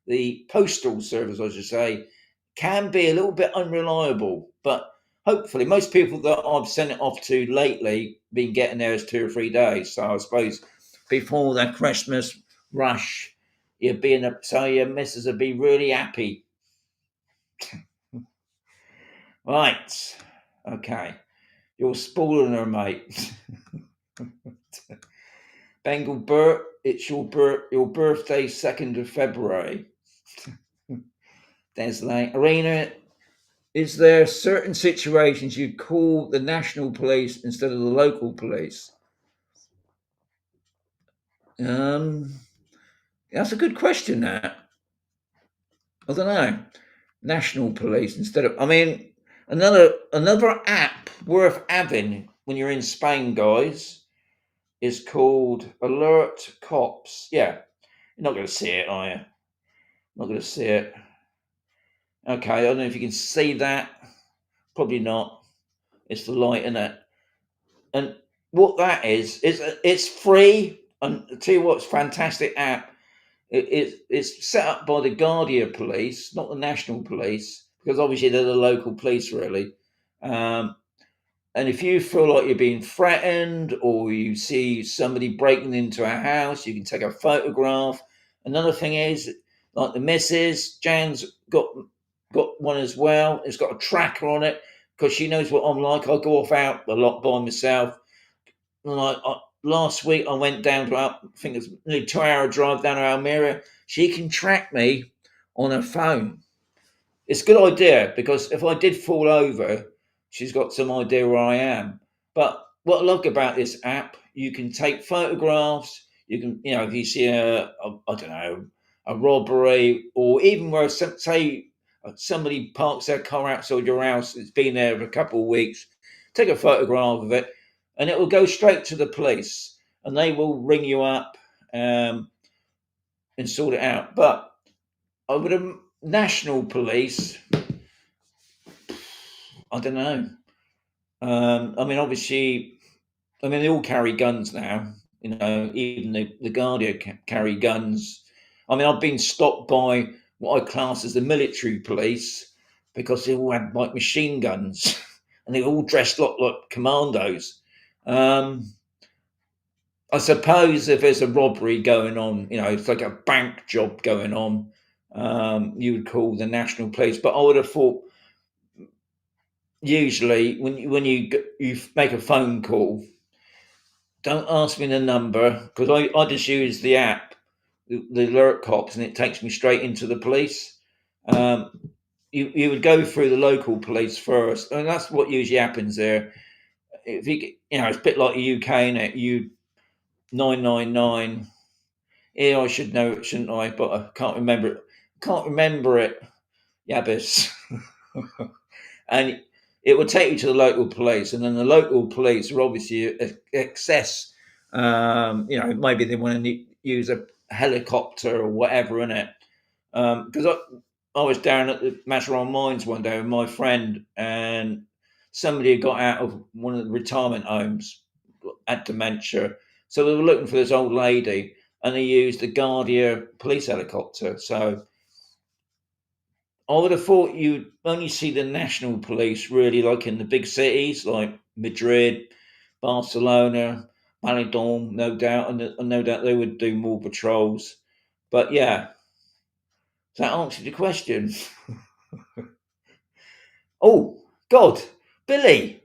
the postal service, I should say, can be a little bit unreliable, but hopefully most people that I've sent it off to lately been getting there as 2 or 3 days. So I suppose before the Christmas rush, so your missus would be really happy. Right. Okay. You're spoiling her, mate. Bengal Burt, it's your birthday, 2nd of February. There's like Arena. Is there certain situations you'd call the national police instead of the local police? That's a good question. That I don't know. National police instead of. I mean, another app worth having when you're in Spain, guys, is called Alert Cops. Yeah, you're not going to see it, are you? Not going to see it. Okay, I don't know if you can see that. Probably not. It's the light in it. And what that is it's free. And I'll tell you what, it's a fantastic app. It's set up by the Guardia Police, not the National Police, because obviously they're the local police, really. And if you feel like you're being threatened or you see somebody breaking into a house, you can take a photograph. Another thing is, like the missus, Jan's got one as well. It's got a tracker on it because she knows what I'm like. I go off out a lot by myself. Last week I went down to, I think it's nearly 2-hour drive down to Almeria. She can track me on her phone. It's a good idea because if I did fall over, she's got some idea where I am. But what I like about this app, you can take photographs. You can, if you see a robbery, or even where say somebody parks their car outside your house, it's been there for a couple of weeks, take a photograph of it, and it will go straight to the police, and they will ring you up and sort it out. But with a national police, I don't know. Obviously, they all carry guns now. Even the Guardia carry guns. I've been stopped by what I class as the military police because they all had like machine guns and they were all dressed like commandos. I suppose if there's a robbery going on, it's like a bank job going on, you would call the national police. But I would have thought usually when you make a phone call, don't ask me the number because I just use the app, the Alert Cops, and it takes me straight into the police. You would go through the local police first, and that's what usually happens there. If it's a bit like the UK, innit? You 999. Yeah, I should know it, shouldn't I? But I can't remember it. Yabbis. And it will take you to the local police, and then the local police will obviously assess. Maybe they want to use a helicopter or whatever in it. Because I was down at the Mazarron mines one day with my friend, and somebody had got out of one of the retirement homes, had dementia. So they were looking for this old lady, and they used the Guardia police helicopter. So I would have thought you'd only see the national police really like in the big cities like Madrid, Barcelona, Benidorm, no doubt, and no doubt they would do more patrols. But yeah, does that answer your question? Oh, God, Billy.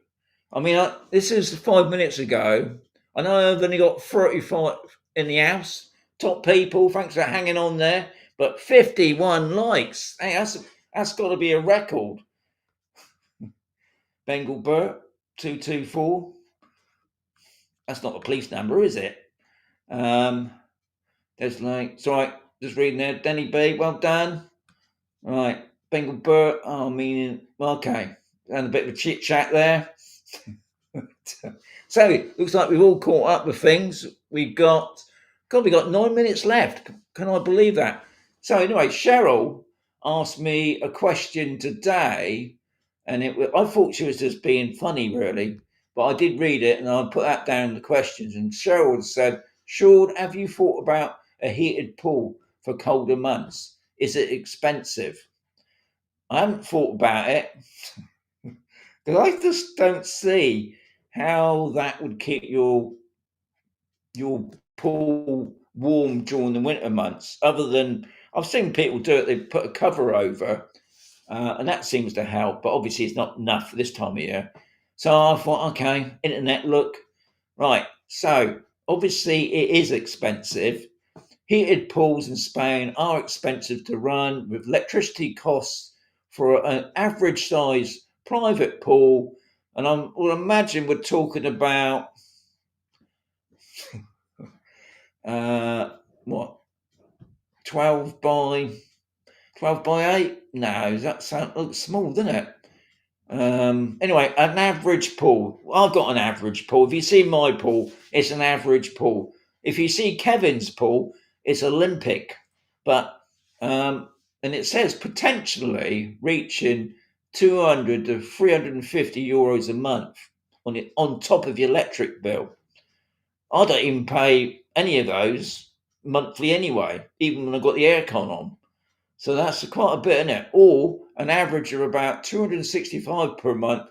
I mean, this is 5 minutes ago. I know I've only got 35 in the house. Top people, thanks for hanging on there. But 51 likes. Hey, that's got to be a record. Bengal Bert, 224. That's not a police number, is it? There's like, it's all right, just reading there. Denny B, well done. All right, Bengal Bert, okay. And a bit of a chit chat there. So it looks like we've all caught up with things. We got 9 minutes left. Can I believe that? So anyway, Cheryl asked me a question today, and I thought she was just being funny, really. But I did read it, and I put that down in the questions. And Cheryl said, "Sean, have you thought about a heated pool for colder months? Is it expensive?" I haven't thought about it because I just don't see how that would keep your pool warm during the winter months. Other than I've seen people do it, they put a cover over, and that seems to help. But obviously, it's not enough for this time of year. So I thought, okay, internet look, right. So obviously, it is expensive. Heated pools in Spain are expensive to run, with electricity costs for an average size private pool. And I would imagine we're talking about what, 12 by 8? No, that looks small, doesn't it? Anyway, an average pool. I've got an average pool. If you see my pool, it's an average pool. If you see Kevin's pool, it's Olympic. But and it says potentially reaching 200 to 350 euros a month on top of your electric bill. I don't even pay any of those monthly anyway, even when I've got the aircon on. So that's quite a bit, isn't it? Or an average of about 265 per month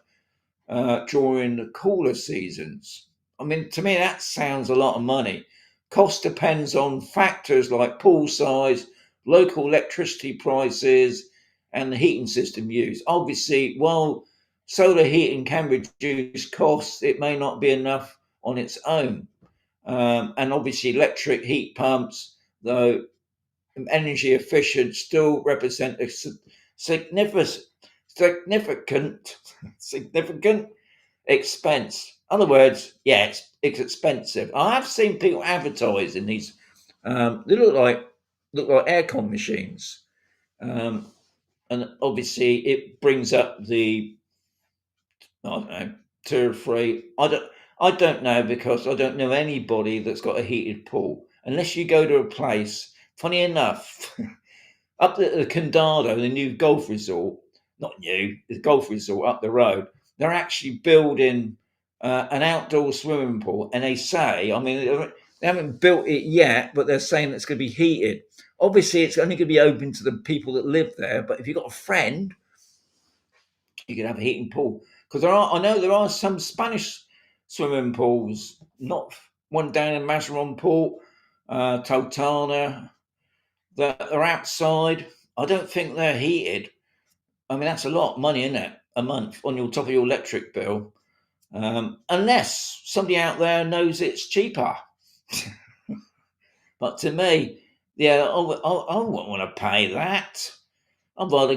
during the cooler seasons. I mean, to me, that sounds a lot of money. Cost depends on factors like pool size, local electricity prices, and the heating system used. Obviously, while solar heating can reduce costs, it may not be enough on its own. And obviously, electric heat pumps, though energy efficient, still represent a significant expense. In other words, yeah, it's expensive. I have seen people advertising these. They look like aircon machines, and obviously it brings up the, I don't know, 2 or 3. I don't know, because I don't know anybody that's got a heated pool unless you go to a place. Funny enough, up at the Condado, the new golf resort, not new, the golf resort up the road, they're actually building an outdoor swimming pool. And they say, I mean, they haven't built it yet, but they're saying it's going to be heated. Obviously, it's only going to be open to the people that live there. But if you've got a friend, you can have a heating pool. Because I know there are some Spanish swimming pools, not one down in Mazarrón Port, Totana, that are outside. I don't think they're heated. I mean, that's a lot of money, isn't it? A month on your top of your electric bill. Unless somebody out there knows it's cheaper. But to me, yeah, I wouldn't want to pay that. I'd rather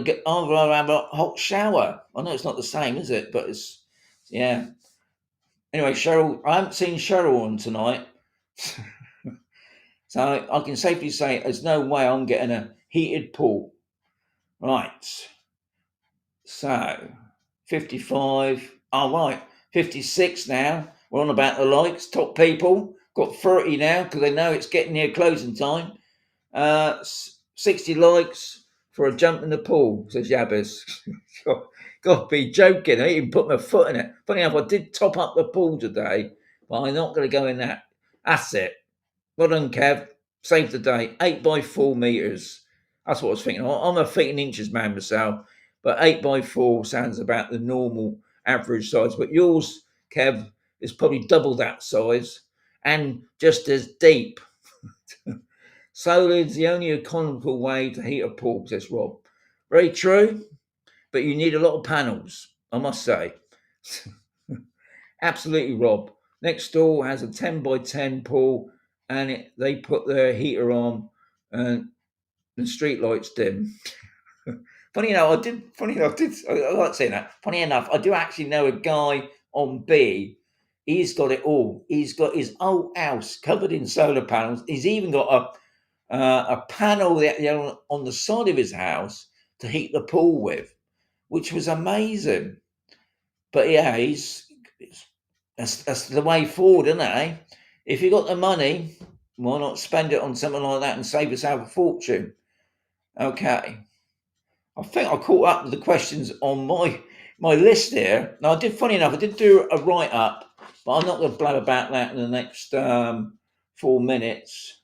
have a hot shower. I know it's not the same, is it? But it's, yeah. Anyway, Cheryl, I haven't seen Cheryl on tonight. So I can safely say there's no way I'm getting a heated pool. Right. So 55. Oh, right. 56 now. We're on about the likes. Top people. Got 30 now because they know it's getting near closing time. 60 likes for a jump in the pool, says Yabbers. Got to be joking. I even put my foot in it. Funny enough, I did top up the pool today, but I'm not going to go in that. That's it. Well done, Kev. Save the day. 8 by 4 meters. That's what I was thinking. I'm a feet and inches man myself, but 8 by 4 sounds about the normal average size. But yours, Kev, is probably double that size and just as deep. Solar is the only economical way to heat a pool, says Rob. Very true, but you need a lot of panels, I must say. Absolutely, Rob. Next door has a 10 by 10 pool, and they put their heater on, and the street lights dim. Funny enough, I like saying that. Funny enough, I do actually know a guy on B. He's got it all. He's got his whole house covered in solar panels. He's even got a panel on the side of his house to heat the pool with, which was amazing. But yeah, that's the way forward, isn't it? Eh? If you got the money, why not spend it on something like that and save yourself a fortune? Okay. I think I caught up with the questions on my list here. Now, funny enough, I did do a write up, but I'm not going to blab about that in the next 4 minutes.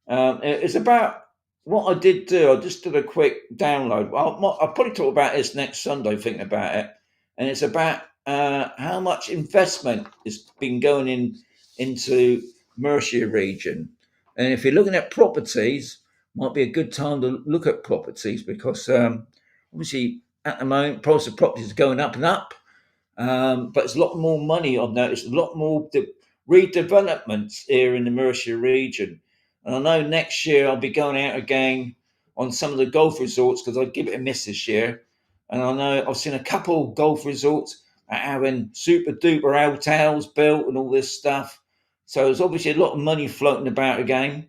It's about what I did do. I just did a quick download. I'll probably talk about this next Sunday, thinking about it. And it's about how much investment has been going into Murcia region. And if you're looking at properties, might be a good time to look at properties because obviously at the moment price of properties is going up and up. But it's a lot more money. I've noticed a lot more redevelopments here in the Murcia region. And I know next year I'll be going out again on some of the golf resorts because I'd give it a miss this year. And I know I've seen a couple golf resorts having super duper hotels built and all this stuff. So there's obviously a lot of money floating about again,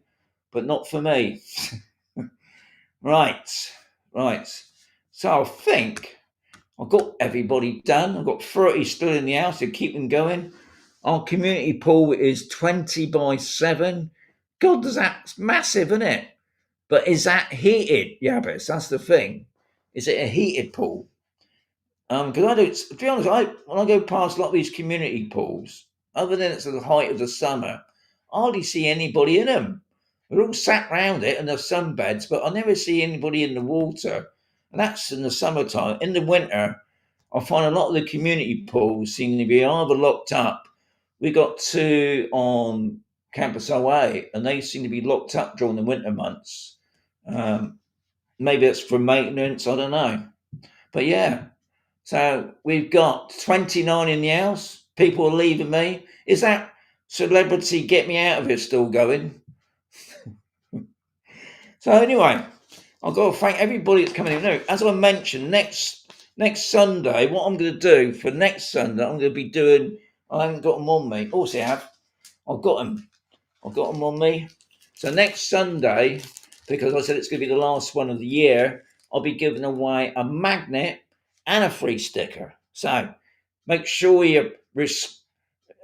but not for me. Right. So I think I've got everybody done. I've got 30 still in the house to keep them going. Our community pool is 20 by 7. God, that's massive, isn't it? But is that heated, Yabbis? That's the thing. Is it a heated pool? Because I don't, to be honest, when I go past a lot of these community pools, other than it's at the height of the summer, I hardly see anybody in them. They're all sat round it and there's sunbeds, but I never see anybody in the water. And that's in the summertime. In the winter, I find a lot of the community pools seem to be either locked up. We got 2 on Camposol, and they seem to be locked up during the winter months. Maybe it's for maintenance, I don't know. But yeah, so we've got 29 in the house. People are leaving me. Is that celebrity get me out of here still going? So anyway, I've got to thank everybody that's coming in. Now, as I mentioned, next Sunday, what I'm going to do for next Sunday, I'm going to be doing. I haven't got them on me. Also, I have. I've got them on me. So next Sunday, because I said it's going to be the last one of the year, I'll be giving away a magnet and a free sticker. So make sure you what's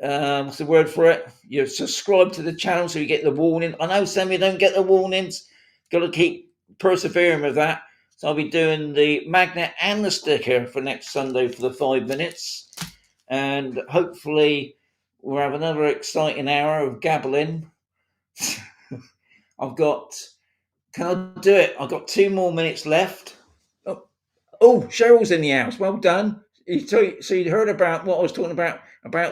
the word for it? You subscribe to the channel so you get the warning. I know some of you don't get the warnings. Got to keep persevering with that. So I'll be doing the magnet and the sticker for next Sunday for the 5 minutes. And hopefully we'll have another exciting hour of gabbling. Can I do it? I've got 2 more minutes left. Oh, Cheryl's in the house. Well done. So you heard about what I was talking about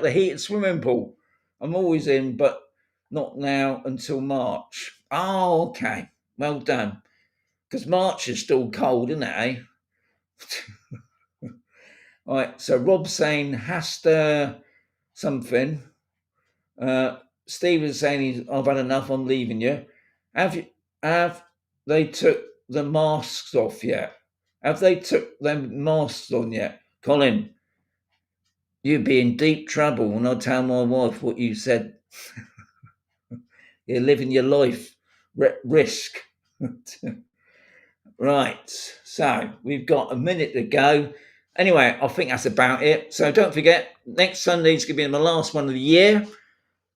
the heated swimming pool. I'm always in, but not now until March. Oh, okay. Well done. Because March is still cold, isn't it, eh? All right, so Rob's saying Hasta something. Stephen's saying I've had enough, I'm leaving you. Have they took the masks off yet? Have they took them masks on yet? Colin, you'd be in deep trouble when I tell my wife what you said. You're living your life risk. Right, so we've got a minute to go. Anyway, I think that's about it. So don't forget, next Sunday is going to be my last one of the year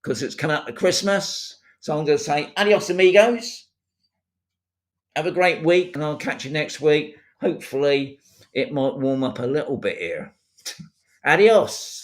because it's coming up to Christmas. So I'm going to say adios, amigos. Have a great week, and I'll catch you next week. Hopefully, it might warm up a little bit here. Adios.